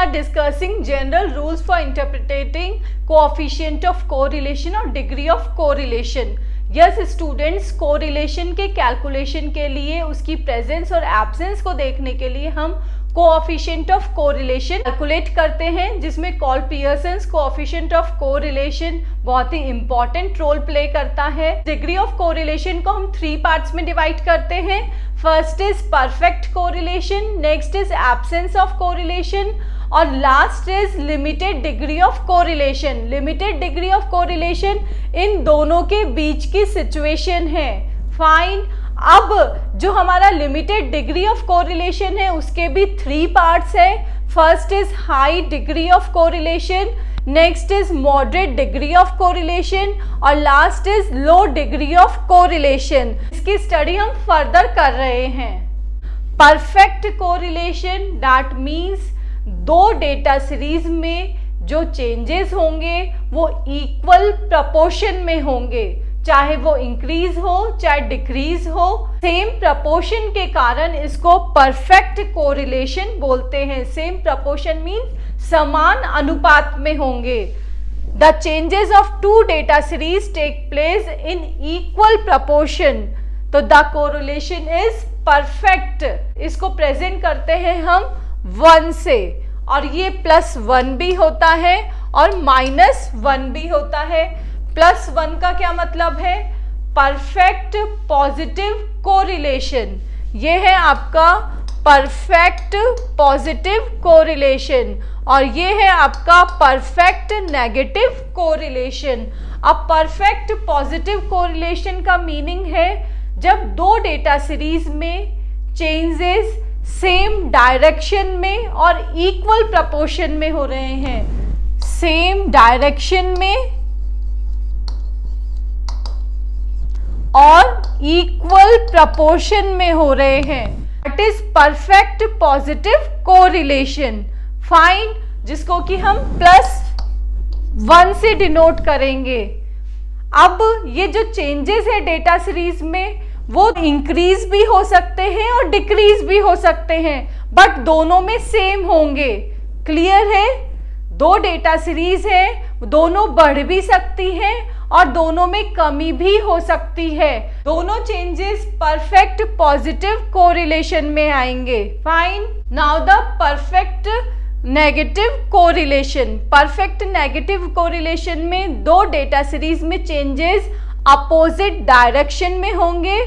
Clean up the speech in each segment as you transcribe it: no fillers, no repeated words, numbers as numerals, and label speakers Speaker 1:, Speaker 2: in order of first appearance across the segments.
Speaker 1: are discussing general rules for interpreting coefficient of correlation और degree of correlation. Yes students, correlation के calculation के लिए उसकी presence और एब्सेंस को देखने के लिए हम कोएफिशिएंट ऑफ कोरिलेशन कैलकुलेट करते हैं, जिसमें call Pearson's coefficient of correlation बहुत ही इंपॉर्टेंट रोल प्ले करता है। डिग्री ऑफ कोरिलेशन को हम 3 पार्ट्स में डिवाइड करते हैं। First is perfect correlation, next is absence of correlation और last is limited degree of correlation. Limited degree of correlation इन दोनों के बीच की सिचुएशन है। फाइन। अब जो हमारा लिमिटेड डिग्री ऑफ कोरिलेशन है उसके भी 3 पार्ट्स है। First is high degree of correlation, next is moderate degree of correlation और last is low degree of correlation. इसकी स्टडी हम फर्दर कर रहे हैं। Perfect correlation that means 2 data series में जो चेंजेस होंगे वो इक्वल प्रपोर्शन में होंगे, चाहे वो इंक्रीज हो चाहे डिक्रीज हो, सेम प्रपोर्शन के कारण इसको परफेक्ट कोरिलेशन बोलते हैं। सेम प्रपोर्शन मीन्स समान अनुपात में होंगे। The changes of 2 data series take place in equal proportion, तो द कोरिलेशन इज परफेक्ट। इसको प्रेजेंट करते हैं हम 1 से, और ये +1 भी होता है और -1 भी होता है। +1 का क्या मतलब है? Perfect positive correlation. ये है आपका परफेक्ट पॉजिटिव कोरिलेशन और ये है आपका परफेक्ट नेगेटिव कोरिलेशन। अब परफेक्ट पॉजिटिव कोरिलेशन का मीनिंग है जब 2 डेटा सीरीज में चेंजेस सेम डायरेक्शन में और इक्वल प्रपोर्शन में हो रहे हैं। सेम डायरेक्शन में और इक्वल प्रपोर्शन में हो रहे हैं। That is perfect positive correlation. Fine, जिसको कि हम +1 से डिनोट करेंगे। अब ये जो चेंजेस है डेटा सीरीज में वो इंक्रीज भी हो सकते हैं और डिक्रीज भी हो सकते हैं, बट दोनों में सेम होंगे। क्लियर है? 2 डेटा सीरीज है, दोनों बढ़ भी सकती हैं और दोनों में कमी भी हो सकती है। दोनों चेंजेस परफेक्ट पॉजिटिव कोरिलेशन में आएंगे। Fine. Now the perfect negative correlation. Perfect negative correlation में 2 डेटा सीरीज में चेंजेस अपोजिट डायरेक्शन में होंगे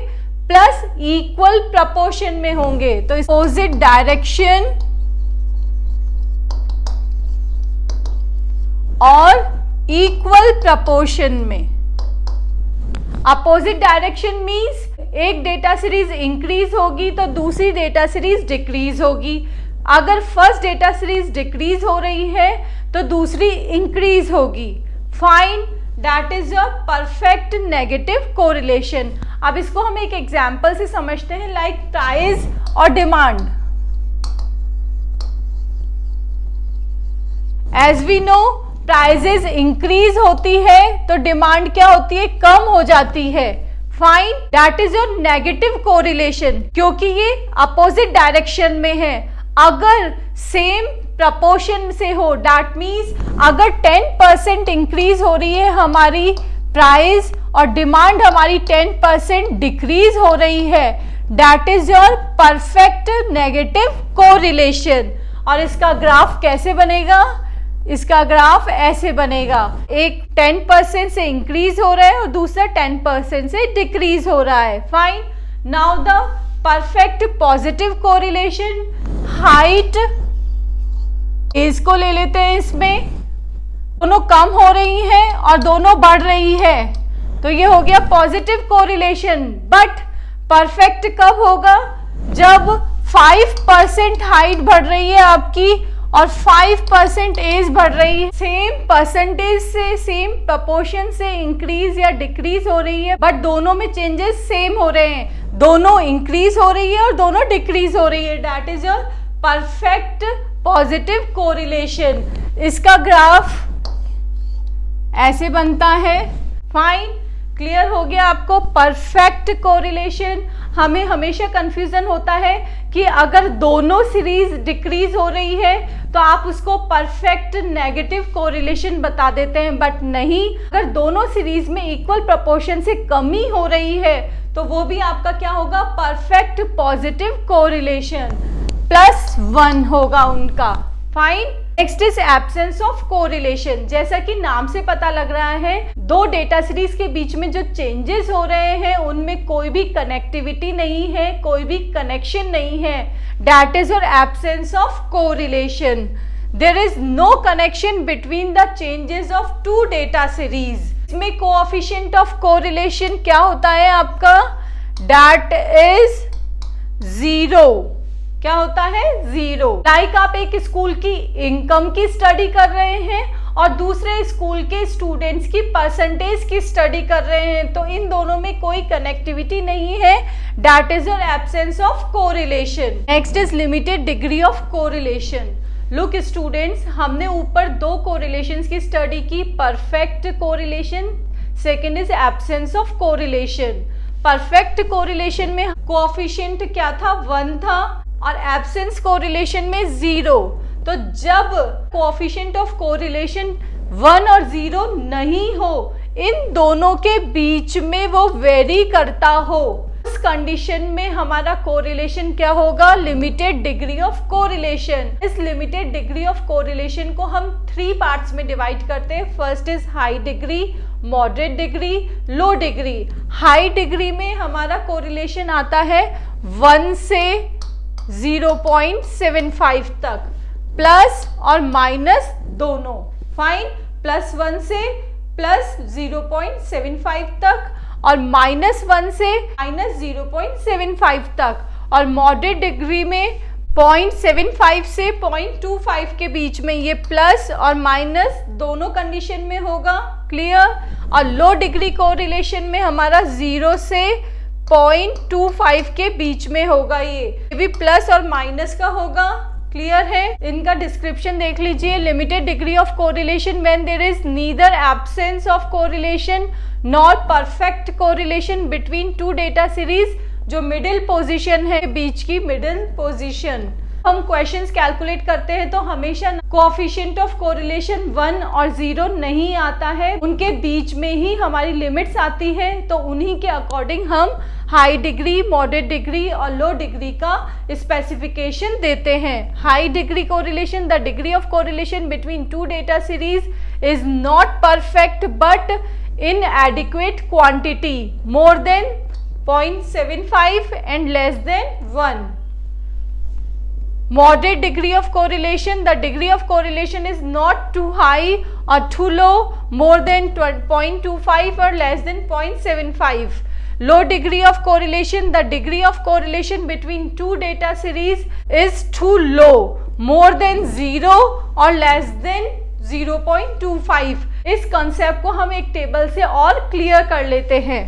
Speaker 1: प्लस इक्वल प्रपोर्शन में होंगे। तो अपोजिट डायरेक्शन और इक्वल प्रपोर्शन में। अपोजिट डायरेक्शन मीन्स एक डेटा सीरीज इंक्रीज होगी तो दूसरी डेटा सीरीज डिक्रीज होगी। अगर फर्स्ट डेटा सीरीज डिक्रीज हो रही है तो दूसरी इंक्रीज होगी। Fine, that is your perfect negative correlation. अब इसको हम एक एग्जाम्पल से समझते हैं, लाइक प्राइस और demand. As we know prices increase होती है तो डिमांड क्या होती है? कम हो जाती है। Fine, that is your negative correlation, क्योंकि ये अपोजिट डायरेक्शन में है। अगर सेम प्रपोर्शन से हो, दैट मीन्स अगर 10% इंक्रीज हो रही है हमारी प्राइस और डिमांड हमारी 10% डिक्रीज हो रही है, that is your perfect negative correlation. और इसका ग्राफ कैसे बनेगा? इसका ग्राफ ऐसे बनेगा, एक 10% से इंक्रीज हो रहा है और दूसरा 10% से डिक्रीज हो रहा है। Fine. Now the perfect positive correlation. Height age को ले लेते हैं, इसमें दोनों कम हो रही हैं और दोनों बढ़ रही है, तो ये हो गया पॉजिटिव कोरिलेशन। बट परफेक्ट कब होगा? जब 5% हाइट बढ़ रही है आपकी और 5% एज बढ़ रही है। सेम परसेंटेज से, सेम प्रपोर्शन से इंक्रीज या डिक्रीज हो रही है, बट दोनों में चेंजेस सेम हो रहे हैं। दोनों इंक्रीज हो रही है और दोनों डिक्रीज हो रही है। That is your perfect positive correlation. इसका ग्राफ ऐसे बनता है। फाइन, क्लियर हो गया आपको? Perfect correlation. हमें हमेशा कंफ्यूजन होता है कि अगर दोनों सीरीज डिक्रीज हो रही है तो आप उसको परफेक्ट नेगेटिव कोरिलेशन बता देते हैं, बट नहीं, अगर दोनों सीरीज में इक्वल प्रोपोर्शन से कमी हो रही है तो वो भी आपका क्या होगा, परफेक्ट पॉजिटिव कोरिलेशन, +1 होगा उनका। Fine. Next is absence of correlation. जैसा कि नाम से पता लग रहा है, दो डेटा सीरीज के बीच में जो चेंजेस हो रहे हैं उनमें कोई भी कनेक्टिविटी नहीं है, कोई भी कनेक्शन नहीं है, that is your absence of correlation. There is no connection between the changes of two data series. इसमें कोएफिशिएंट ऑफ कोरिलेशन क्या होता है आपका, दैट इज 0। क्या होता है, 0। लाइक आप एक स्कूल की इनकम की स्टडी कर रहे हैं और दूसरे स्कूल के स्टूडेंट्स की परसेंटेज की स्टडी कर रहे हैं, तो इन दोनों में कोई कनेक्टिविटी नहीं है, that is your absence of correlation. Next is limited degree of correlation. Look students, हमने ऊपर दो कोरिलेशंस की स्टडी की, perfect correlation, second is absence of correlation. Perfect correlation में कोएफिशिएंट क्या था, 1 था, और एब्सेंस कोरिलेशन में 0। तो जब कोएफिशिएंट ऑफ कोरिलेशन 1 और 0 नहीं हो, इन दोनों के बीच में वो वेरी करता हो, उस कंडीशन में हमारा कोरिलेशन क्या होगा, लिमिटेड डिग्री ऑफ कोरिलेशन। इस लिमिटेड डिग्री ऑफ कोरिलेशन को हम 3 पार्ट्स में डिवाइड करते हैं। First is high degree, moderate degree, low degree. High degree में हमारा कोरिलेशन आता है 1 से 0.75 तक, प्लस और माइनस दोनों। फाइन। +1 से +0.75 तक और -1 से -0.75 तक। और मॉडरेट डिग्री में 0.75 से 0.25 के बीच में ये प्लस और माइनस दोनों कंडीशन में होगा। क्लियर। और लो डिग्री कोरिलेशन में हमारा 0 से 0.25 के बीच में होगा, ये भी प्लस और माइनस का होगा। क्लियर है। इनका डिस्क्रिप्शन देख लीजिए। Limited degree of correlation when there is neither absence of correlation nor perfect correlation between two data series. जो मिडिल पोजीशन है, बीच की मिडिल पोजीशन। हम क्वेश्चंस कैलकुलेट करते हैं तो हमेशा कोएफिशिएंट ऑफ कोरिलेशन 1 और 0 नहीं आता है, उनके बीच में ही हमारी लिमिट्स आती है, तो उन्हीं के अकॉर्डिंग हम हाई डिग्री, मॉडरेट डिग्री और लो डिग्री का स्पेसिफिकेशन देते हैं। High degree correlation, the degree of correlation between two data series is not perfect but in adequate quantity, more than 0.75 and less than 1. Moderate degree of correlation, the degree of correlation is not too high or too low, more than 0.25 or less than 0.75. Low degree of correlation, the degree of correlation between two data series is too low, more than 0 or less than 0.25. इस concept को हम एक table से और clear कर लेते हैं।